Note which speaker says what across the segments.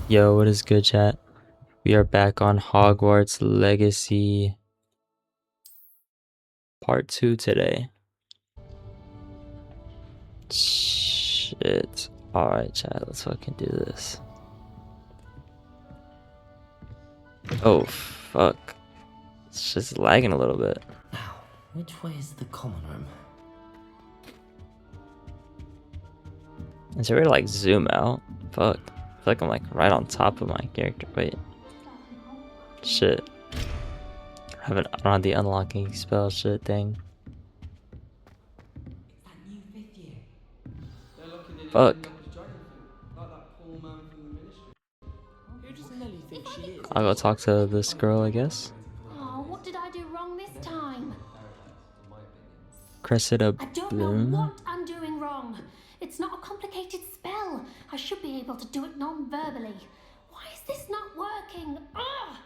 Speaker 1: Yo, what is good, chat? We are back on Hogwarts Legacy Part 2 today. Shit. Alright, chat, let's fucking do this. Oh, fuck. It's just lagging a little bit.
Speaker 2: Now, which way is the common room?
Speaker 1: Is there a way to, like, zoom out? Fuck. I feel like I'm, like, right on top of my character. Wait. Shit. I don't have the unlocking spell shit thing. Fuck. I'll go talk to this girl, I guess.
Speaker 3: Oh, what did I do wrong this time?
Speaker 1: Cressida
Speaker 3: I don't
Speaker 1: Bloom.
Speaker 3: know what I'm doing wrong. It's not a complicated spell. I should be able to do it non-verbally. Why is this not working? Ugh!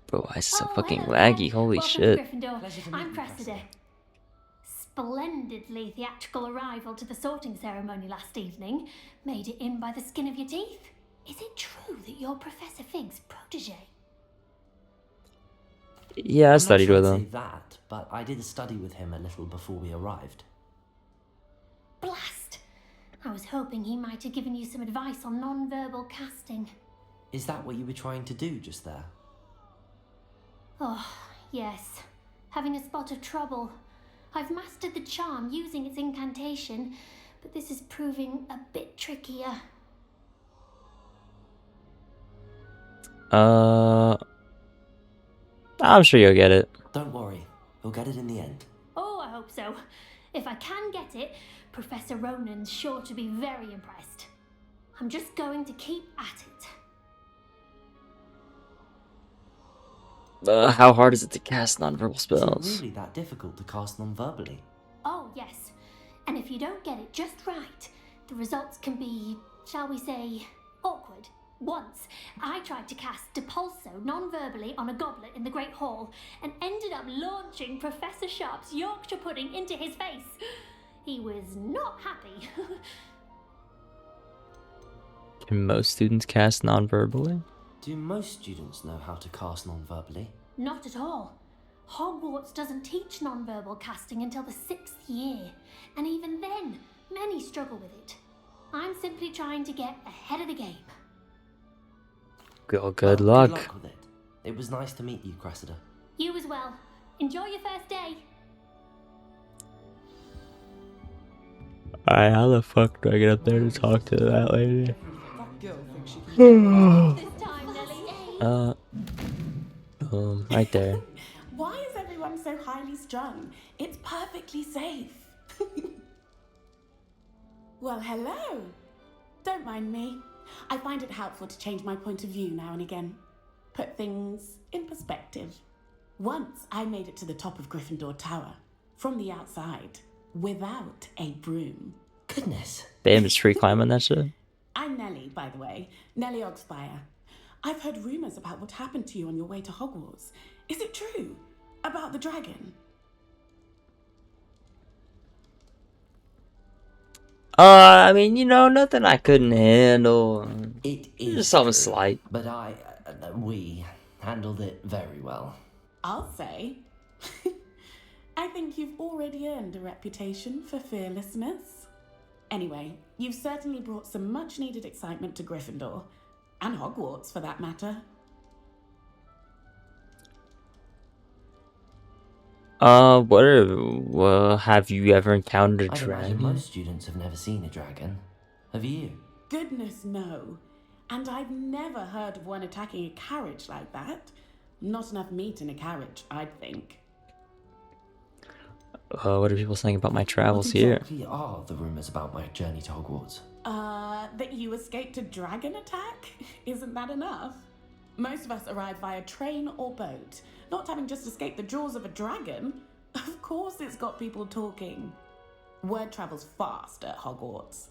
Speaker 1: Bro, why is it so
Speaker 3: Oh,
Speaker 1: fucking
Speaker 3: hello
Speaker 1: laggy?
Speaker 3: there.
Speaker 1: Holy
Speaker 3: Welcome
Speaker 1: shit.
Speaker 3: to Gryffindor. I'm Cressida. Splendidly theatrical arrival to the sorting ceremony last evening. Made it in by the skin of your teeth. Is it true that you're Professor Fig's protege?
Speaker 1: Yeah, I studied with
Speaker 2: I'm
Speaker 1: him.
Speaker 2: not sure I'd say that, but I did study with him a little before we arrived.
Speaker 3: Blast! I was hoping he might have given you some advice on non-verbal casting.
Speaker 2: Is that what you were trying to do just there?
Speaker 3: Oh, yes. Having a spot of trouble. I've mastered the charm using its incantation, but this is proving a bit trickier.
Speaker 1: I'm sure you'll get it.
Speaker 2: Don't worry, you'll get it in the end.
Speaker 3: Oh, I hope so. If I can get it, Professor Ronan's sure to be very impressed. I'm just going to keep at it.
Speaker 1: How hard is it to cast non-verbal spells?
Speaker 2: Is it really that difficult to cast non-verbally?
Speaker 3: Oh, yes. And if you don't get it just right, the results can be, shall we say, awkward. Once, I tried to cast Depulso non-verbally on a goblet in the Great Hall and ended up launching Professor Sharp's Yorkshire pudding into his face. He was not happy.
Speaker 1: Can most students cast non-verbally?
Speaker 2: Do most students know how to cast non-verbally?
Speaker 3: Not at all. Hogwarts doesn't teach non-verbal casting until the 6th year, and even then, many struggle with it. I'm simply trying to get ahead of the game.
Speaker 1: Well, good
Speaker 2: Well,
Speaker 1: luck.
Speaker 2: Good luck with it. It was nice to meet you, Cressida.
Speaker 3: You as well. Enjoy your first day.
Speaker 1: Alright, how the fuck do I get up there to talk to that lady?
Speaker 3: This time, Nelly.
Speaker 1: Right there.
Speaker 4: Why is everyone so highly strung? It's perfectly safe. Well, hello. Don't mind me. I find it helpful to change my point of view now and again. Put things in perspective. Once I made it to the top of Gryffindor Tower, from the outside, without a broom.
Speaker 2: Goodness.
Speaker 1: Damn, it's tree climbing that shit.
Speaker 4: I'm Nellie, by the way. Nellie Oxfire. I've heard rumours about what happened to you on your way to Hogwarts. Is it true? About the dragon?
Speaker 1: I mean, you know, nothing I couldn't handle.
Speaker 2: It is
Speaker 1: Just something
Speaker 2: true,
Speaker 1: slight.
Speaker 2: But we handled it very well.
Speaker 4: I'll say. I think you've already earned a reputation for fearlessness. Anyway, you've certainly brought some much-needed excitement to Gryffindor. And Hogwarts, for that matter.
Speaker 1: Have you ever encountered a
Speaker 2: I imagine
Speaker 1: dragon?
Speaker 2: most students have never seen a dragon. Have you?
Speaker 4: Goodness, no. And I've never heard of one attacking a carriage like that. Not enough meat in a carriage, I'd think.
Speaker 1: What are people saying about my travels
Speaker 2: What
Speaker 1: here?
Speaker 2: exactly are the rumours about my journey to Hogwarts?
Speaker 4: That you escaped a dragon attack? Isn't that enough? Most of us arrive via train or boat, not having just escaped the jaws of a dragon. Of course it's got people talking. Word travels fast at Hogwarts.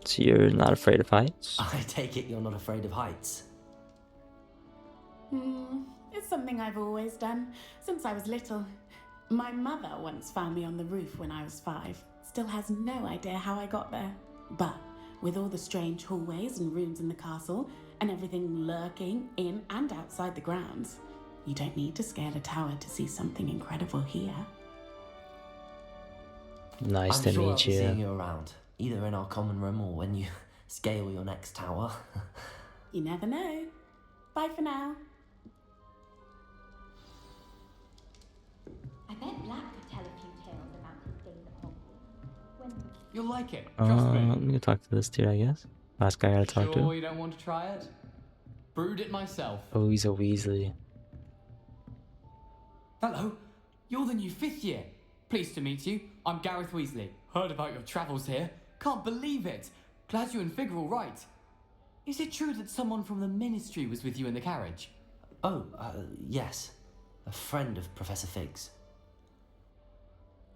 Speaker 1: So you're not afraid of heights?
Speaker 2: I take it you're not afraid of heights.
Speaker 4: It's something I've always done, since I was little. My mother once found me on the roof when I was 5. Still has no idea how I got there. But With all the strange hallways and rooms in the castle, and everything lurking in and outside the grounds, you don't need to scale a tower to see something incredible here.
Speaker 1: Nice
Speaker 2: I'm
Speaker 1: to
Speaker 2: sure I'll
Speaker 1: meet
Speaker 2: be seeing
Speaker 1: you.
Speaker 2: you around, either in our common room or when you scale your next tower.
Speaker 4: You never know. Bye for now.
Speaker 3: I bet Black could tell a few tales about his days at Hogwarts. When
Speaker 5: You'll like it. Trust me.
Speaker 1: Let me go talk to this dude, I guess. Last guy I gotta talk
Speaker 5: Sure
Speaker 1: to.
Speaker 5: you don't want to try it? Brewed it myself.
Speaker 1: Oh, he's a Weasley.
Speaker 5: Hello. You're the new 5th year. Pleased to meet you. I'm Gareth Weasley. Heard about your travels here. Can't believe it. Glad you and Fig are all right. Is it true that someone from the Ministry was with you in the carriage?
Speaker 2: Oh, yes. A friend of Professor Fig's.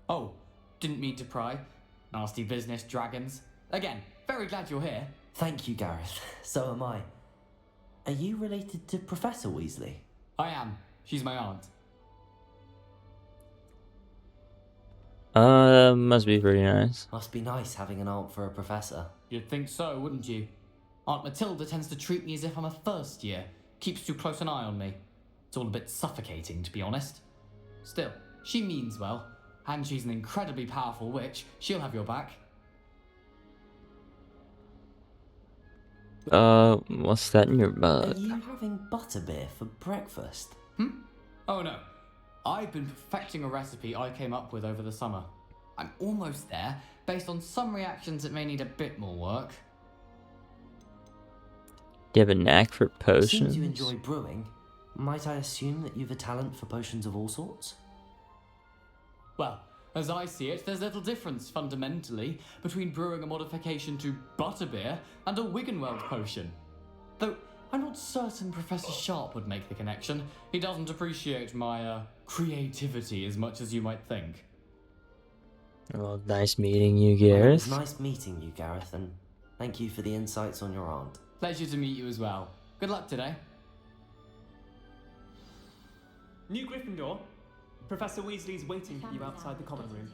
Speaker 5: Oh, didn't mean to pry. Nasty business, dragons. Again, very glad you're here.
Speaker 2: Thank you, Gareth. So am I. Are you related to Professor Weasley?
Speaker 5: I am. She's my aunt.
Speaker 1: Must be pretty nice.
Speaker 2: Must be nice having an aunt for a professor.
Speaker 5: You'd think so, wouldn't you? Aunt Matilda tends to treat me as if I'm a first year. Keeps too close an eye on me. It's all a bit suffocating, to be honest. Still, she means well. And she's an incredibly powerful witch. She'll have your back.
Speaker 1: What's that in your
Speaker 2: Are
Speaker 1: mug?
Speaker 2: you having butterbeer for breakfast?
Speaker 5: Oh no. I've been perfecting a recipe I came up with over the summer. I'm almost there, based on some reactions that may need a bit more work.
Speaker 1: Do you have a knack for potions?
Speaker 2: Seems you enjoy brewing. Might I assume that you've a talent for potions of all sorts?
Speaker 5: Well, as I see it, there's little difference, fundamentally, between brewing a modification to butterbeer and a Wiggenweld potion. Though, I'm not certain Professor Sharp would make the connection. He doesn't appreciate my, creativity as much as you might think.
Speaker 1: Well, nice meeting you,
Speaker 2: Well, it was
Speaker 1: Gareth.
Speaker 2: nice meeting you, Gareth, and thank you for the insights on your aunt.
Speaker 5: Pleasure to meet you as well. Good luck today.
Speaker 6: New Gryffindor. Professor Weasley's waiting for you outside the common room.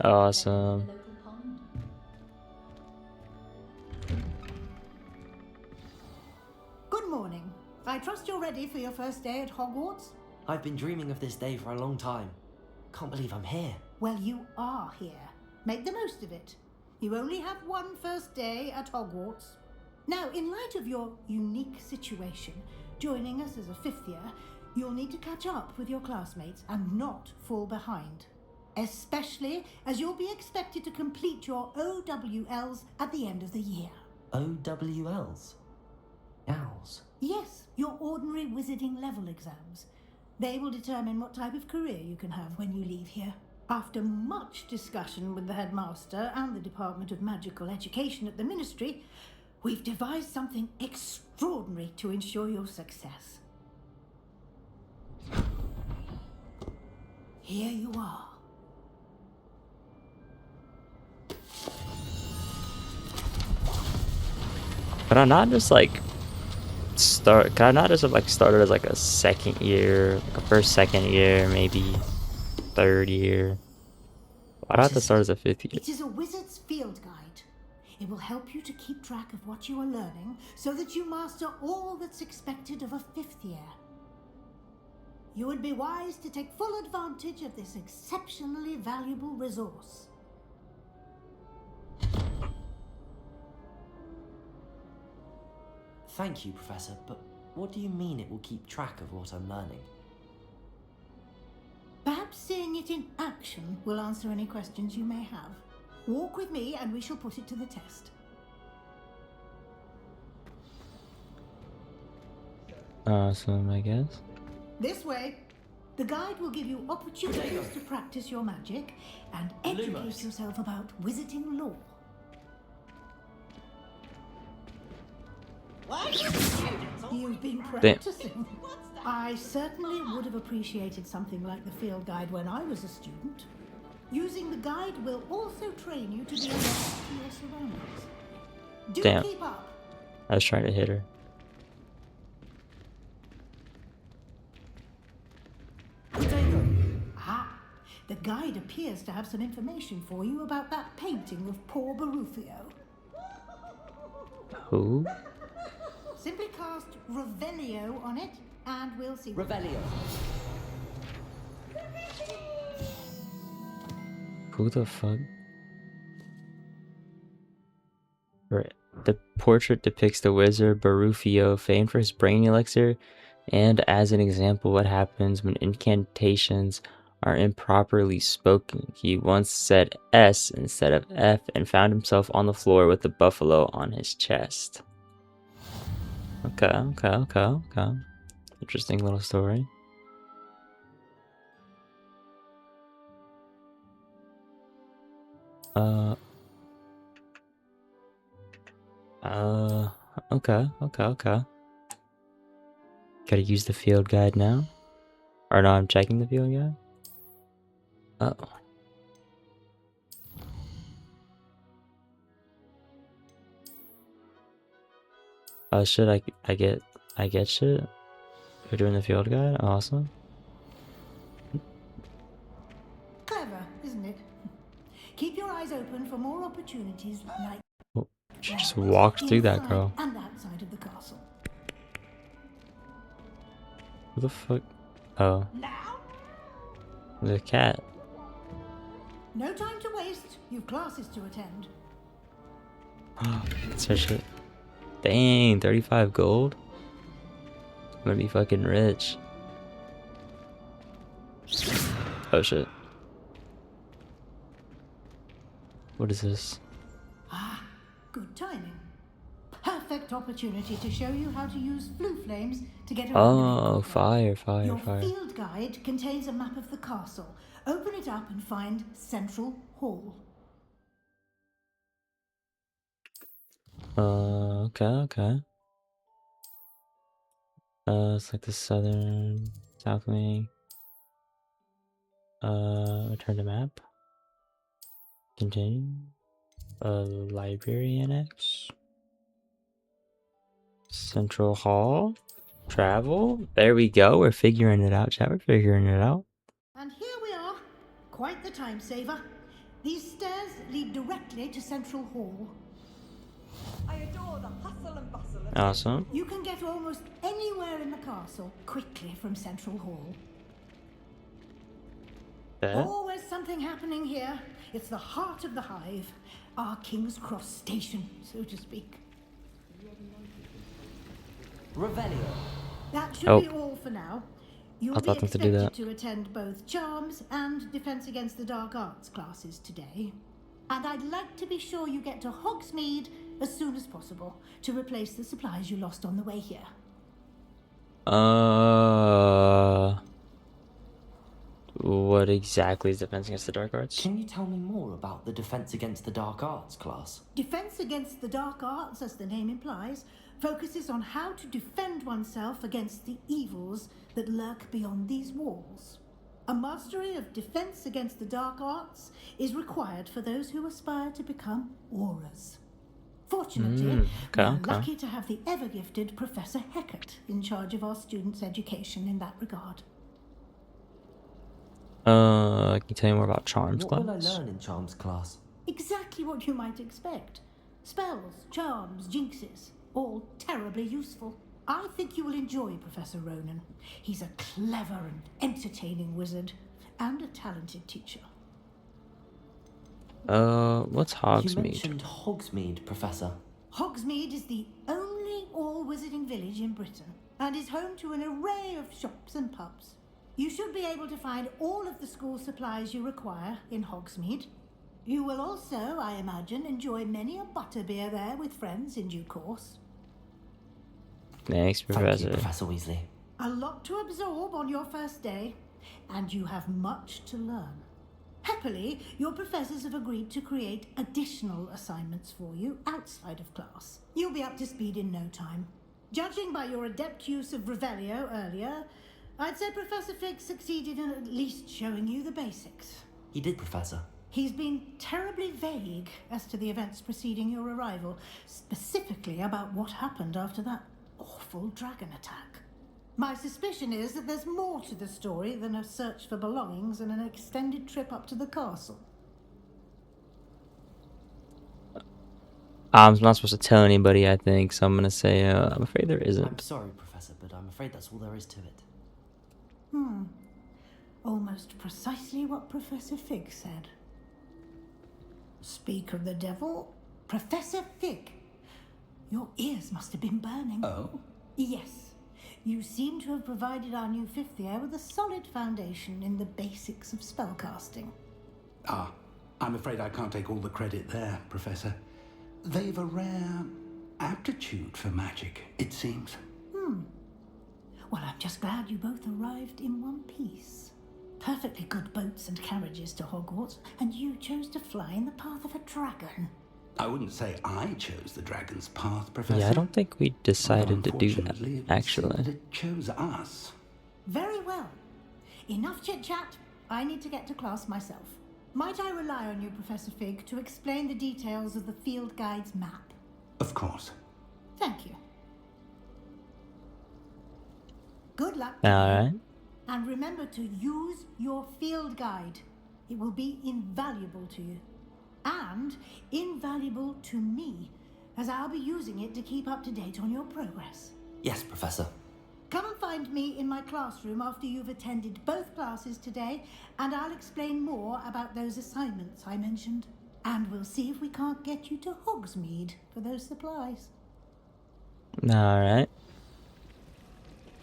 Speaker 1: Awesome.
Speaker 7: Good morning. I trust you're ready for your first day at Hogwarts?
Speaker 2: I've been dreaming of this day for a long time. Can't believe I'm here.
Speaker 7: Well, you are here. Make the most of it. You only have one first day at Hogwarts. Now, in light of your unique situation, joining us as a 5th year, you'll need to catch up with your classmates and not fall behind. Especially as you'll be expected to complete your OWLs at the end of the year.
Speaker 2: OWLs? Owls?
Speaker 7: Yes, your ordinary wizarding level exams. They will determine what type of career you can have when you leave here. After much discussion with the headmaster and the Department of Magical Education at the Ministry, we've devised something extraordinary to ensure your success. Here you are.
Speaker 1: Can I not just like start? Can I not just have like started as like a second year, like a first, second year, maybe third year? Why do I have to start as a 5th year?
Speaker 7: It is a wizard's field guide. It will help you to keep track of what you are learning so that you master all that's expected of a 5th year. You would be wise to take full advantage of this exceptionally valuable resource.
Speaker 2: Thank you, Professor, but what do you mean it will keep track of what I'm learning?
Speaker 7: Perhaps seeing it in action will answer any questions you may have. Walk with me and we shall put it to the test.
Speaker 1: Awesome, I guess.
Speaker 7: This way. The guide will give you opportunities to practice your magic and educate
Speaker 6: Lumos.
Speaker 7: yourself about wizarding lore. You've been practicing. I certainly would have appreciated something like the field guide when I was a student. Using the guide will also train you to be alert to your surroundings. Do
Speaker 1: Damn.
Speaker 7: keep up.
Speaker 1: I was trying to hit her.
Speaker 7: Ah, the guide appears to have some information for you about that painting of poor Barufio.
Speaker 1: Who?
Speaker 7: Simply cast Revelio on it, and we'll see.
Speaker 2: Revelio.
Speaker 1: Who the fuck? Right. The portrait depicts the wizard Barufio, famed for his brain elixir, and as an example, what happens when incantations are improperly spoken. He once said S instead of F and found himself on the floor with a buffalo on his chest. Okay. Interesting little story. Okay. Gotta use the field guide now. Or no, I'm checking the field guide. Oh shit, I get shit. We're doing the field guide? Awesome.
Speaker 7: Clever, isn't it? Keep your eyes open for more opportunities like
Speaker 1: Oh, she just walked through that
Speaker 7: inside
Speaker 1: girl.
Speaker 7: and outside of the castle.
Speaker 1: Who the fuck? Oh. The cat.
Speaker 7: No time to waste. You've classes to attend.
Speaker 1: Search it. Dang, 35 gold? I'm gonna be fucking rich. Oh shit. What is this?
Speaker 7: Good timing. Perfect opportunity to show you how to use blue flames to get around.
Speaker 1: Oh, fire.
Speaker 7: Your field guide contains a map of the castle. Open it up and find Central Hall.
Speaker 1: Okay. It's like the south wing. Return to map. Continue. Library annex. Central Hall. Travel. There we go. We're figuring it out, chat. We're figuring it out.
Speaker 7: And here we are. Quite the time saver. These stairs lead directly to Central Hall.
Speaker 8: I adore the hustle and bustle of
Speaker 1: Awesome.
Speaker 7: You can get almost anywhere in the castle quickly from Central Hall.
Speaker 1: There.
Speaker 7: Always something happening here. It's the heart of the hive. Our King's Cross station, so to speak.
Speaker 2: Revelio.
Speaker 7: That should
Speaker 1: Oh.
Speaker 7: be all for now. You'll
Speaker 1: I
Speaker 7: be
Speaker 1: thought them to do
Speaker 7: expected
Speaker 1: that.
Speaker 7: to attend both Charms and Defense Against the Dark Arts classes today. And I'd like to be sure you get to Hogsmeade as soon as possible to replace the supplies you lost on the way here.
Speaker 1: What exactly is Defense Against the Dark Arts?
Speaker 2: Can you tell me more about the Defense Against the Dark Arts class?
Speaker 7: Defense Against the Dark Arts, as the name implies, focuses on how to defend oneself against the evils that lurk beyond these walls. A mastery of Defense Against the Dark Arts is required for those who aspire to become auras. Fortunately, we're lucky to have the ever-gifted Professor Heckert in charge of our students' education in that regard.
Speaker 1: Can you tell me more about Charms
Speaker 2: What
Speaker 1: class?
Speaker 2: will I learn in Charms class?
Speaker 7: Exactly what you might expect. Spells, charms, jinxes, all terribly useful. I think you will enjoy Professor Ronan. He's a clever and entertaining wizard, and a talented teacher.
Speaker 1: What's
Speaker 2: You
Speaker 1: Hogsmeade?
Speaker 2: mentioned Hogsmeade, Professor.
Speaker 7: Hogsmeade is the only all-wizarding village in Britain, and is home to an array of shops and pubs. You should be able to find all of the school supplies you require in Hogsmeade. You will also, I imagine, enjoy many a butterbeer there with friends in due course.
Speaker 1: Thanks,
Speaker 2: Thank
Speaker 1: Professor.
Speaker 2: you, Professor Weasley.
Speaker 7: A lot to absorb on your first day, and you have much to learn. Happily, your professors have agreed to create additional assignments for you outside of class. You'll be up to speed in no time. Judging by your adept use of Revelio earlier, I'd say Professor Fig succeeded in at least showing you the basics.
Speaker 2: He did, Professor.
Speaker 7: He's been terribly vague as to the events preceding your arrival, specifically about what happened after that awful dragon attack. My suspicion is that there's more to the story than a search for belongings and an extended trip up to the castle.
Speaker 1: I'm not supposed to tell anybody, I think, so I'm gonna say, I'm afraid there
Speaker 2: I'm
Speaker 1: isn't.
Speaker 2: sorry, Professor, but I'm afraid that's all there is to it.
Speaker 7: Almost precisely what Professor Fig said. Speak of the devil, Professor Fig. Your ears must have been burning.
Speaker 2: Oh?
Speaker 7: Yes. You seem to have provided our new fifth year with a solid foundation in the basics of spellcasting.
Speaker 9: Ah, I'm afraid I can't take all the credit there, Professor. They've a rare aptitude for magic, it seems.
Speaker 7: Well, I'm just glad you both arrived in one piece. Perfectly good boats and carriages to Hogwarts, and you chose to fly in the path of a dragon.
Speaker 9: I wouldn't say I chose the dragon's path, Professor.
Speaker 1: Yeah, I don't think we decided to do that,
Speaker 9: Unfortunately, it would seem that
Speaker 1: actually.
Speaker 9: it chose us.
Speaker 7: Very well. Enough chit-chat. I need to get to class myself. Might I rely on you, Professor Fig, to explain the details of the field guide's map?
Speaker 9: Of course.
Speaker 7: Thank you. Good luck.
Speaker 1: Alright.
Speaker 7: And remember to use your field guide. It will be invaluable to you. And invaluable to me, as I'll be using it to keep up to date on your progress.
Speaker 2: Yes, Professor.
Speaker 7: Come and find me in my classroom after you've attended both classes today, and I'll explain more about those assignments I mentioned. And we'll see if we can't get you to Hogsmeade for those supplies.
Speaker 1: Alright.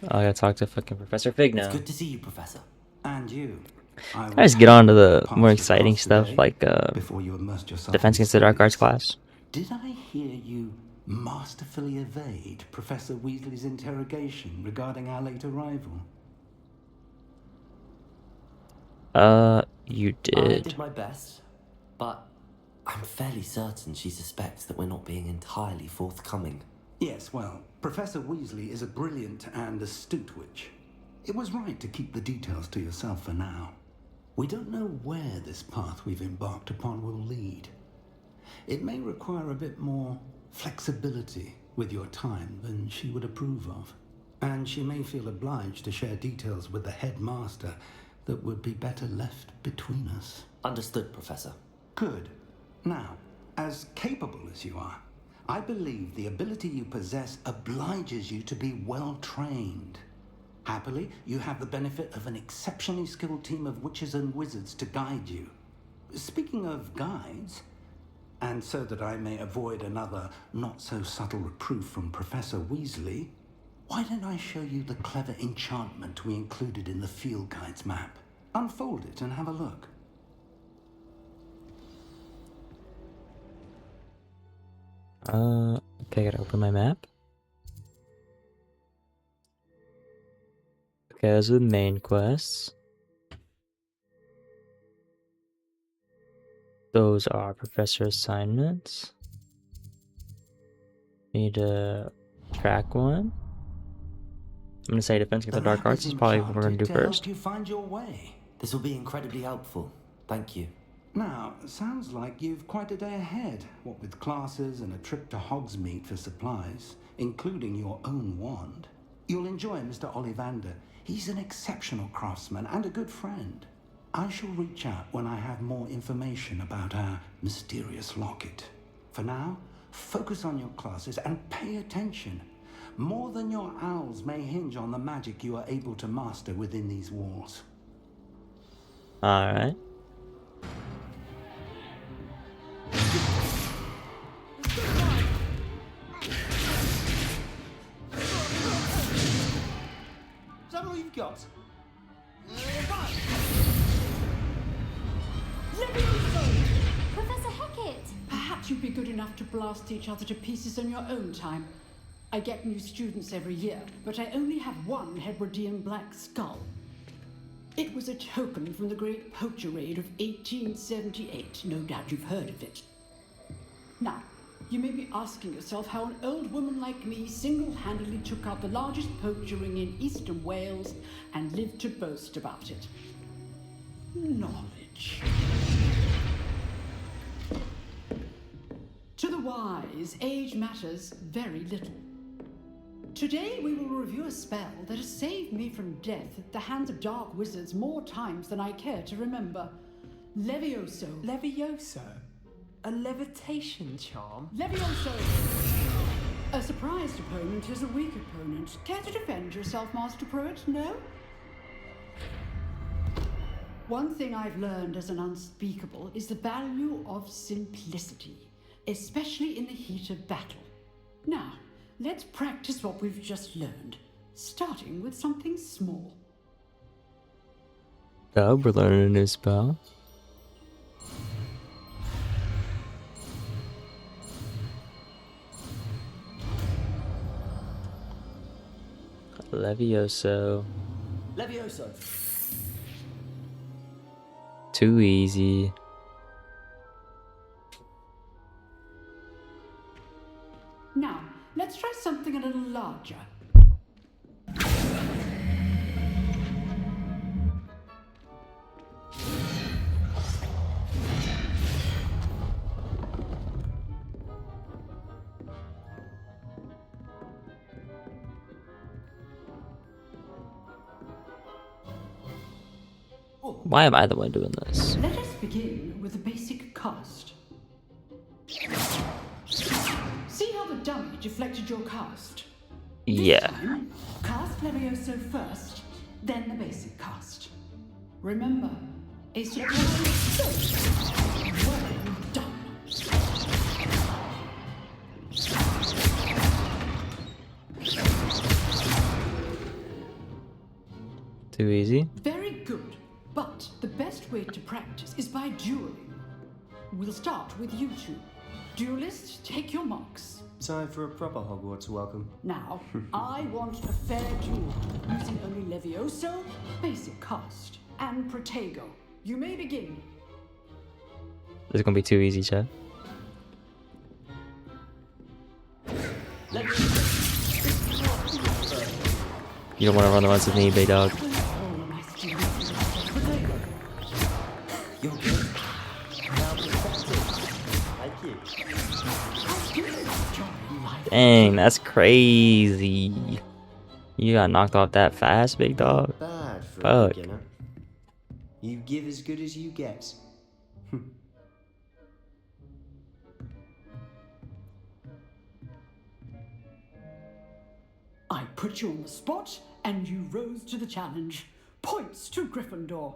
Speaker 1: I gotta talk to fucking Professor Fig now.
Speaker 2: It's good to see you, Professor.
Speaker 9: And you. I will
Speaker 1: Let's get on to the
Speaker 9: pass
Speaker 1: more
Speaker 9: the
Speaker 1: exciting
Speaker 9: class
Speaker 1: stuff,
Speaker 9: today
Speaker 1: like
Speaker 9: before you immersed yourself
Speaker 1: Defense
Speaker 9: in
Speaker 1: Against the Dark Arts
Speaker 9: studies.
Speaker 1: class.
Speaker 9: Did I hear you masterfully evade Professor Weasley's interrogation regarding our late arrival?
Speaker 1: You
Speaker 2: I
Speaker 1: did.
Speaker 2: did my best, but I'm fairly certain she suspects that we're not being entirely forthcoming.
Speaker 9: Yes, well, Professor Weasley is a brilliant and astute witch. It was right to keep the details to yourself for now. We don't know where this path we've embarked upon will lead. It may require a bit more flexibility with your time than she would approve of. And she may feel obliged to share details with the headmaster that would be better left between us.
Speaker 2: Understood, Professor.
Speaker 9: Good. Now, as capable as you are, I believe the ability you possess obliges you to be well trained. Happily, you have the benefit of an exceptionally skilled team of witches and wizards to guide you. Speaking of guides, and so that I may avoid another not-so-subtle reproof from Professor Weasley, why don't I show you the clever enchantment we included in the field guide's map? Unfold it and have a look.
Speaker 1: Okay, gotta open my map. Okay, those are the main quests. Those are professor assignments. Need to track one. I'm gonna say Defense Against the Dark Arts is probably what we're gonna do
Speaker 9: to help
Speaker 1: first.
Speaker 9: you find your way.
Speaker 2: This will be incredibly helpful. Thank you.
Speaker 9: Now, sounds like you've quite a day ahead, what with classes and a trip to Hogsmeade for supplies, including your own wand. You'll enjoy Mr. Ollivander. He's an exceptional craftsman and a good friend. I shall reach out when I have more information about our mysterious locket. For now, focus on your classes and pay attention. More than your owls may hinge on the magic you are able to master within these walls.
Speaker 1: Alright.
Speaker 6: Is that all you've got?
Speaker 3: Professor Hecat!
Speaker 10: Perhaps you'd be good enough to blast each other to pieces on your own time. I get new students every year, but I only have one Hebridean black skull. It was a token from the Great Poacher Raid of 1878. No doubt you've heard of it. Now, you may be asking yourself how an old woman like me single-handedly took out the largest poacher ring in eastern Wales and lived to boast about it. Knowledge. To the wise, age matters very little. Today we will review a spell that has saved me from death at the hands of dark wizards more times than I care to remember. Levioso.
Speaker 6: Levioso. A levitation charm?
Speaker 10: Levioso! A surprised opponent is a weak opponent. Care to defend yourself, Master Pruitt? No? One thing I've learned as an unspeakable is the value of simplicity, especially in the heat of battle. Now, let's practice what we've just learned, starting with something small.
Speaker 1: Oh, we're learning a new spell. Levioso.
Speaker 2: Levioso.
Speaker 1: Too easy.
Speaker 10: Now, let's try something a little larger.
Speaker 1: Why am I the one doing this?
Speaker 10: Let us begin with the basic cast. See how the dummy deflected your cast?
Speaker 1: Yeah.
Speaker 10: This time, cast Levioso first, then the basic cast. Remember, a surprise. Well done.
Speaker 1: Too easy?
Speaker 10: Very good. But the best way to practice is by dueling. We'll start with you two. Duelists, take your marks.
Speaker 11: Time for a proper Hogwarts welcome.
Speaker 10: Now, I want a fair duel, using only Levioso, basic cast, and Protego. You may begin.
Speaker 1: This is gonna be too easy, Chad. You don't want to run the runs with me, big dog.
Speaker 11: You're good. Now thank you.
Speaker 1: Dang, that's crazy. You got knocked off that fast, big dog.
Speaker 11: Bad for
Speaker 1: Fuck.
Speaker 11: a beginner. You give as good as you get.
Speaker 10: I put you on the spot, and you rose to the challenge. Points to Gryffindor.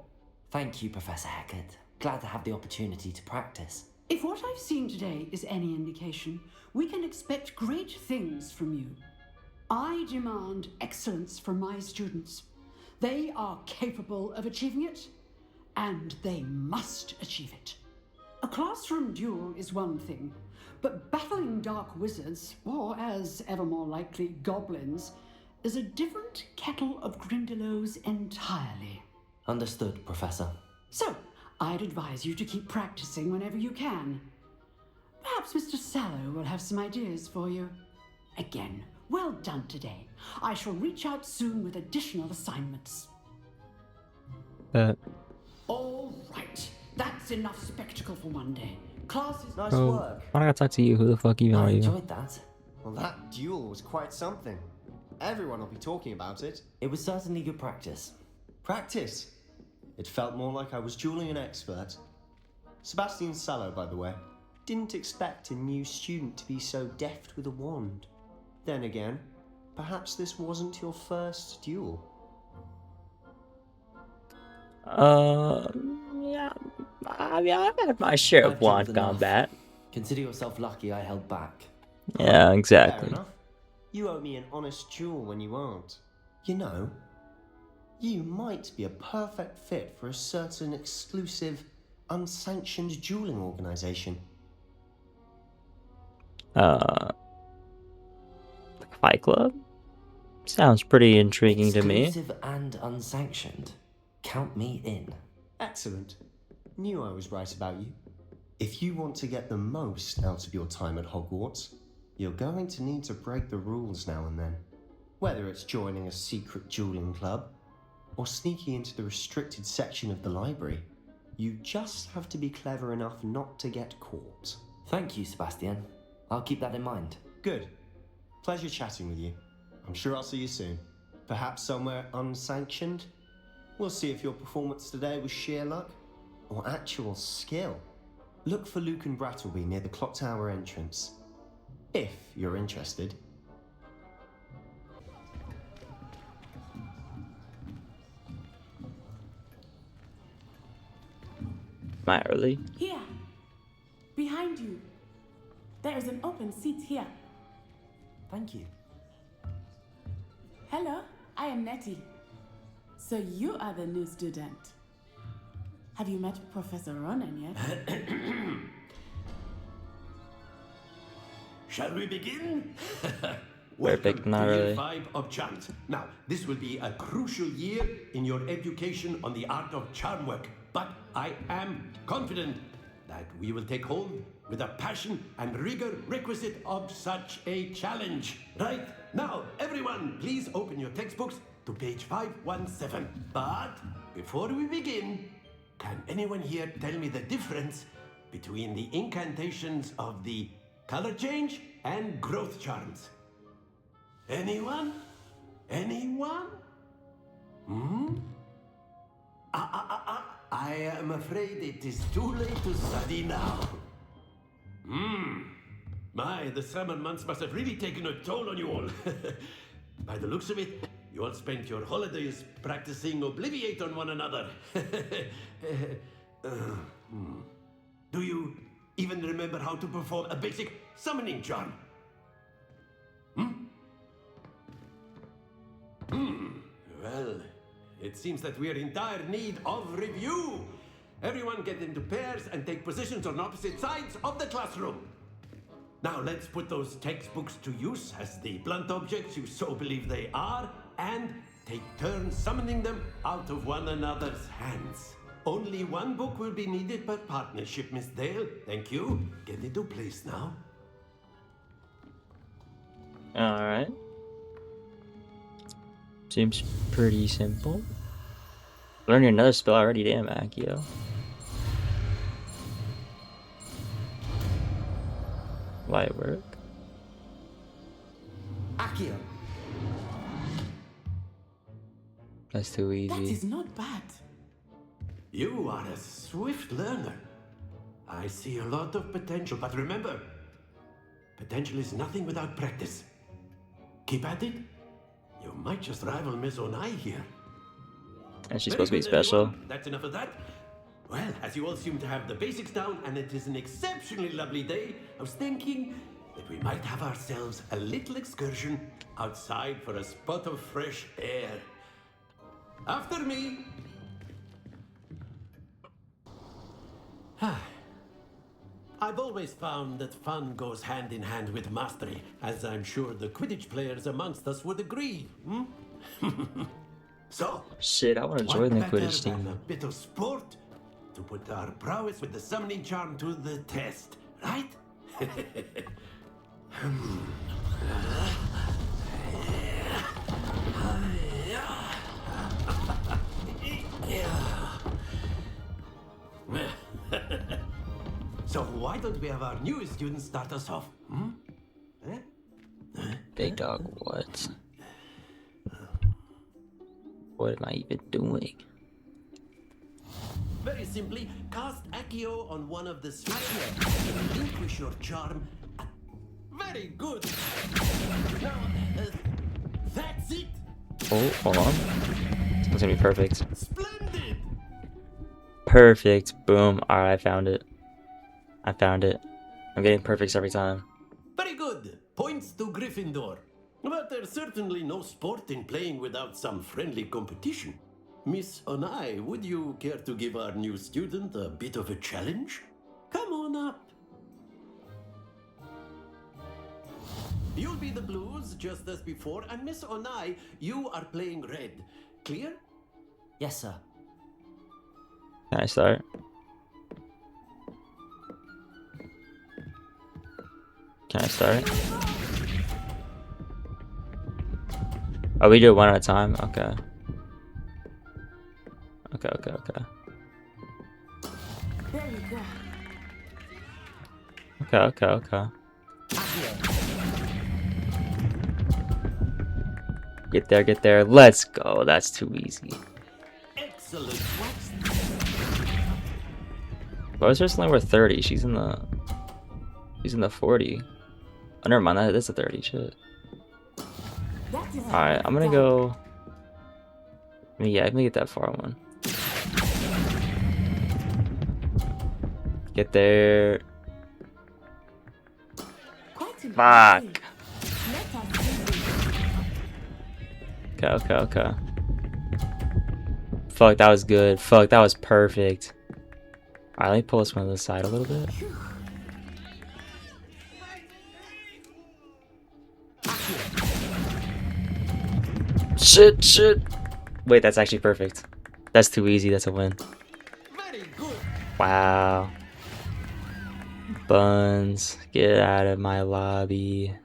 Speaker 2: Thank you, Professor Hecat. Glad to have the opportunity to practice.
Speaker 10: If what I've seen today is any indication, we can expect great things from you. I demand excellence from my students. They are capable of achieving it, and they must achieve it. A classroom duel is one thing, but battling dark wizards, or as ever more likely, goblins, is a different kettle of Grindylows entirely.
Speaker 2: Understood, Professor.
Speaker 10: So, I'd advise you to keep practicing whenever you can. Perhaps Mr. Sallow will have some ideas for you. Again, well done today. I shall reach out soon with additional assignments. All right, that's enough spectacle for one day. Class is
Speaker 11: Nice
Speaker 1: Bro,
Speaker 11: work.
Speaker 1: why don't I talk to you? Who the fuck even
Speaker 2: I
Speaker 1: are you?
Speaker 2: enjoyed that.
Speaker 11: Well, that duel was quite something. Everyone will be talking about it.
Speaker 2: It was certainly good practice.
Speaker 11: Practice. It felt more like I was dueling an expert. Sebastian Sallow, by the way. Didn't expect a new student to be so deft with a wand. Then again, perhaps this wasn't your first duel.
Speaker 1: Yeah. I mean, I've had my share of
Speaker 2: I've
Speaker 1: wand
Speaker 2: dueled enough.
Speaker 1: combat.
Speaker 2: Consider yourself lucky I held back.
Speaker 1: Yeah,
Speaker 11: Fair
Speaker 1: exactly.
Speaker 11: enough. You owe me an honest duel when you aren't. You know, you might be a perfect fit for a certain exclusive, unsanctioned dueling organization.
Speaker 1: The Fight Club? Sounds pretty intriguing to me.
Speaker 2: Exclusive and unsanctioned. Count me in.
Speaker 11: Excellent. Knew I was right about you. If you want to get the most out of your time at Hogwarts, you're going to need to break the rules now and then. Whether it's joining a secret dueling club, or sneaking into the restricted section of the library, you just have to be clever enough not to get caught.
Speaker 2: Thank you, Sebastian. I'll keep that in mind.
Speaker 11: Good. Pleasure chatting with you. I'm sure I'll see you soon. Perhaps somewhere unsanctioned? We'll see if your performance today was sheer luck or actual skill. look for Luke and Brattleby near the clock tower entrance. If you're interested.
Speaker 1: Am I early?
Speaker 4: Here. Behind you. There is an open seat here.
Speaker 2: Thank you.
Speaker 4: Hello, I am Nettie. So you are the new student. Have you met Professor Ronan yet?
Speaker 12: Shall we begin?
Speaker 1: Perfect,
Speaker 12: Welcome
Speaker 1: not
Speaker 12: to Year
Speaker 1: really.
Speaker 12: 5 of Charms. Now, this will be a crucial year in your education on the art of charm work, but I am confident that we will take hold with the passion and rigor requisite of such a challenge. Right? Now, everyone, please open your textbooks to page 517. But before we begin, can anyone here tell me the difference between the incantations of the color change and growth charms? Anyone? Anyone? I am afraid it is too late to study now. My, the summer months must have really taken a toll on you all. By the looks of it, you all spent your holidays practicing Obliviate on one another. Do you even remember how to perform a basic summoning charm? Well, it seems that we are in dire need of review. Everyone get into pairs and take positions on opposite sides of the classroom. Now let's put those textbooks to use as the blunt objects you so believe they are, and take turns summoning them out of one another's hands. Only one book will be needed per partnership, Miss Dale. Thank you. Get into place now.
Speaker 1: Alright. Seems pretty simple. Learning another spell already, damn Accio. Light work.
Speaker 2: Accio.
Speaker 1: That's too
Speaker 4: That
Speaker 1: easy.
Speaker 4: is not bad.
Speaker 12: You are a swift learner. I see a lot of potential, but remember, potential is nothing without practice. Keep at it. You might just rival Miss Onai here.
Speaker 1: And she's
Speaker 12: Very
Speaker 1: supposed to be
Speaker 12: good,
Speaker 1: special.
Speaker 12: everyone. That's enough of that. Well, as you all seem to have the basics down, and it is an exceptionally lovely day, I was thinking that we might have ourselves a little excursion outside for a spot of fresh air. After me. I've always found that fun goes hand in hand with mastery, as I'm sure the Quidditch players amongst us would agree. So,
Speaker 1: Shit, I want to
Speaker 12: what
Speaker 1: join the
Speaker 12: better
Speaker 1: Quidditch
Speaker 12: than
Speaker 1: team.
Speaker 12: a bit of sport to put our prowess with the summoning charm to the test, right? So why don't we have our newest student start us off?
Speaker 1: Big dog, what? What am I even doing?
Speaker 12: Very simply, cast Accio on one of the spheres. Relinquish your charm. Very good. Now, that's it.
Speaker 1: Oh, hold on. It's gonna be perfect.
Speaker 12: Splendid.
Speaker 1: Perfect. Boom. Alright, I found it. I found it. I'm getting perfects every time.
Speaker 12: Very good. Points to Gryffindor. But there's certainly no sport in playing without some friendly competition. Miss Onai, would you care to give our new student a bit of a challenge? Come on up. You'll be the blues just as before, and Miss Onai, you are playing red. Clear?
Speaker 2: Yes, sir.
Speaker 1: Can I start? Can I start? Oh, we do it one at a time? Okay. Okay.
Speaker 4: There you go.
Speaker 1: Okay. Get there. Let's go. That's too easy.
Speaker 12: Excellent. What's
Speaker 1: Why is her only worth 30? She's in the 40. Oh, never mind. That's a 30. Shit. Alright, I'm gonna go. Yeah, I'm gonna get that far one. Get there. Fuck. Okay. Fuck, that was good. Fuck, that was perfect. Alright, let me pull this one to the side a little bit. Shit. Wait, that's actually perfect. That's too easy. That's a win. Wow. Buns, get out of my lobby.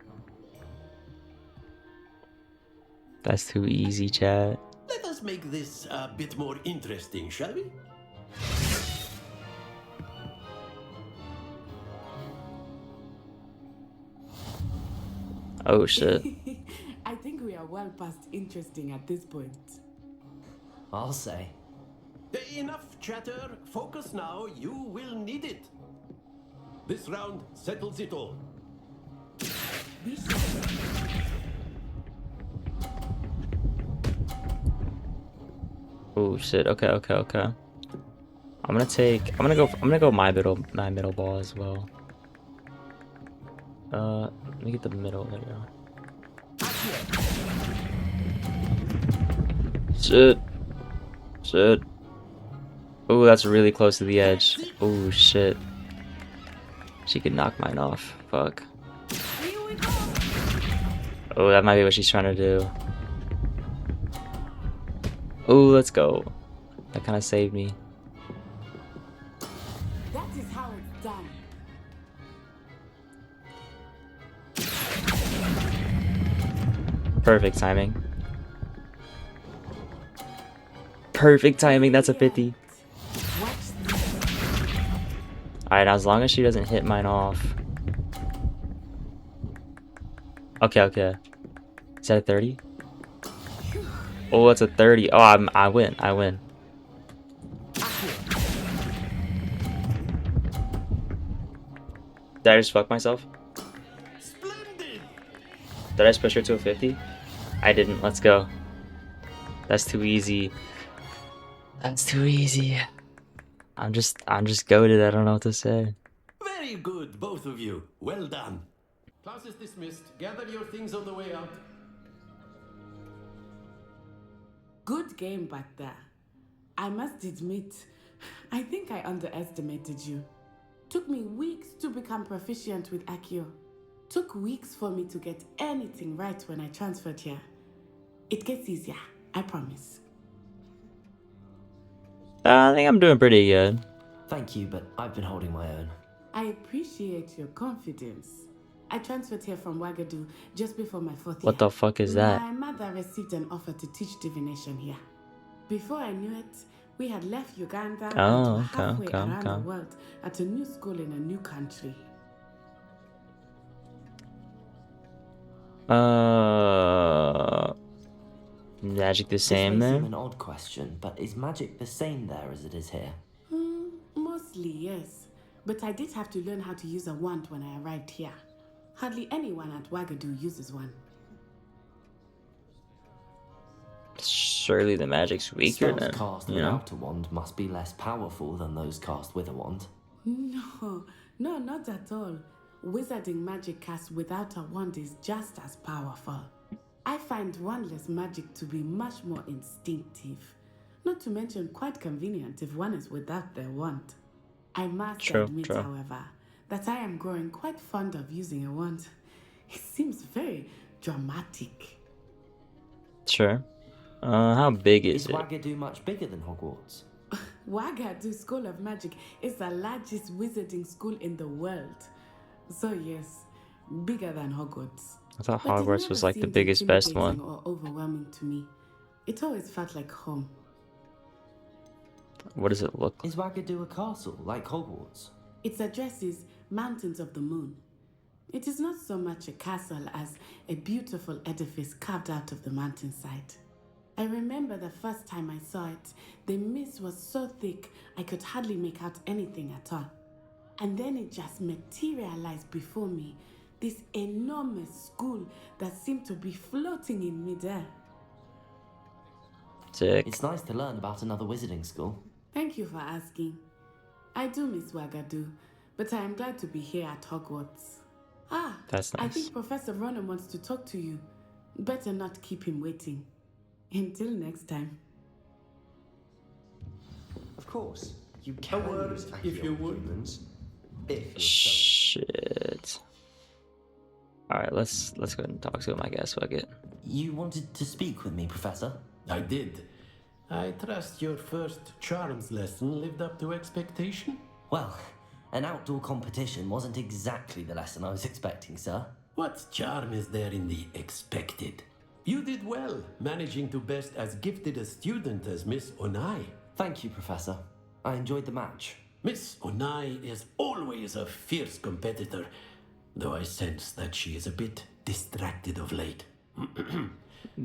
Speaker 1: That's too easy, chat.
Speaker 12: Let us make this a bit more interesting, shall we?
Speaker 1: Oh shit.
Speaker 4: I think we are well past interesting at this point.
Speaker 2: I'll say.
Speaker 12: Enough chatter. Focus now. You will need it. This round settles it all.
Speaker 1: Oh shit. Okay. I'm gonna go my middle ball as well. Let me get the middle. There we go. Shit. Oh, that's really close to the edge. Oh shit. She could knock mine off. Fuck. Oh, that might be what she's trying to do. Oh, let's go. That kind of saved me.
Speaker 4: That is how it's done.
Speaker 1: Perfect timing. That's a 50. Alright, as long as she doesn't hit mine off. Okay. Is that a 30? Oh, it's a 30. Oh, I win. Did I just fuck myself? Did I just push her to a 50? I didn't. Let's go. That's too easy. I'm just goated. I don't know what to say.
Speaker 12: Very good, both of you. Well done. Class is dismissed. Gather your things on the way out.
Speaker 4: Good game back there. I must admit, I think I underestimated you. Took me weeks to become proficient with Accio. Took weeks for me to get anything right when I transferred here. It gets easier, I promise.
Speaker 1: I think I'm doing pretty good.
Speaker 2: Thank you, but I've been holding my own.
Speaker 4: I appreciate your confidence. I transferred here from Wagadu just before my 4th year.
Speaker 1: What the fuck is that?
Speaker 4: My mother received an offer to teach divination here. Before I knew it, we had left Uganda and were halfway around the world at a new school in a new country.
Speaker 1: Magic the same
Speaker 2: this may
Speaker 1: there?
Speaker 2: seem an odd question, but is magic the same there as it is here?
Speaker 4: Mostly, yes. But I did have to learn how to use a wand when I arrived here. Hardly anyone at Wagadu uses one.
Speaker 1: Surely the magic's weaker
Speaker 2: Spells
Speaker 1: then,
Speaker 2: cast
Speaker 1: you know?
Speaker 2: without a wand must be less powerful than those cast with a wand.
Speaker 4: No, not at all. Wizarding magic cast without a wand is just as powerful. I find wandless magic to be much more instinctive. Not to mention quite convenient if one is without their wand. I must admit, however, that I am growing quite fond of using a wand. It seems very dramatic.
Speaker 1: Sure. How big is it?
Speaker 2: Is Wagadu much bigger than Hogwarts?
Speaker 4: Wagadu School of Magic is the largest wizarding school in the world. So yes, bigger than Hogwarts.
Speaker 1: I thought Hogwarts was like the biggest, best one.
Speaker 4: Or overwhelming to me. It always felt like home.
Speaker 1: What does it look like?
Speaker 2: Is Wagadu a castle like Hogwarts?
Speaker 4: Its address is Mountains of the Moon. It is not so much a castle as a beautiful edifice carved out of the mountainside. I remember the first time I saw it, the mist was so thick I could hardly make out anything at all. And then it just materialized before me, this enormous school that seemed to be floating in midair.
Speaker 1: Sick.
Speaker 2: It's nice to learn about another wizarding school.
Speaker 4: Thank you for asking. I do miss Wagadu, but I am glad to be here at Hogwarts. Ah,
Speaker 1: That's
Speaker 4: I
Speaker 1: nice.
Speaker 4: think Professor Ronan wants to talk to you. Better not keep him waiting. Until next time.
Speaker 11: Of course, you can
Speaker 12: word,
Speaker 11: use
Speaker 12: if you would.
Speaker 11: humans. If you're so
Speaker 1: Shit. Alright, let's go ahead and talk to him, I guess. Fuck it.
Speaker 2: You wanted to speak with me, Professor?
Speaker 12: I did. I trust your first charms lesson lived up to expectation?
Speaker 2: Well, an outdoor competition wasn't exactly the lesson I was expecting, sir.
Speaker 12: What charm is there in the expected? You did well, managing to best as gifted a student as Miss Onai.
Speaker 2: Thank you, Professor. I enjoyed the match.
Speaker 12: Miss Onai is always a fierce competitor, though I sense that she is a bit distracted of late.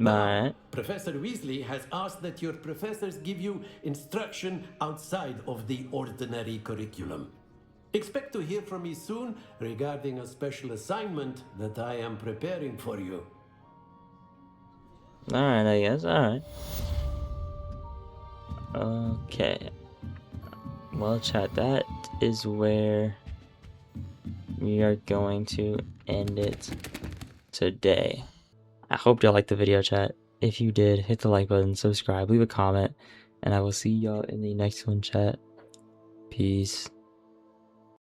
Speaker 1: Alright.
Speaker 12: Professor Weasley has asked that your professors give you instruction outside of the ordinary curriculum. Expect to hear from me soon regarding a special assignment that I am preparing for you.
Speaker 1: Alright, I guess. Alright. Okay. Well, chat, that is where we are going to end it today. I hope y'all liked the video, chat. If you did, hit the like button, subscribe, leave a comment, and I will see y'all in the next one, chat. Peace.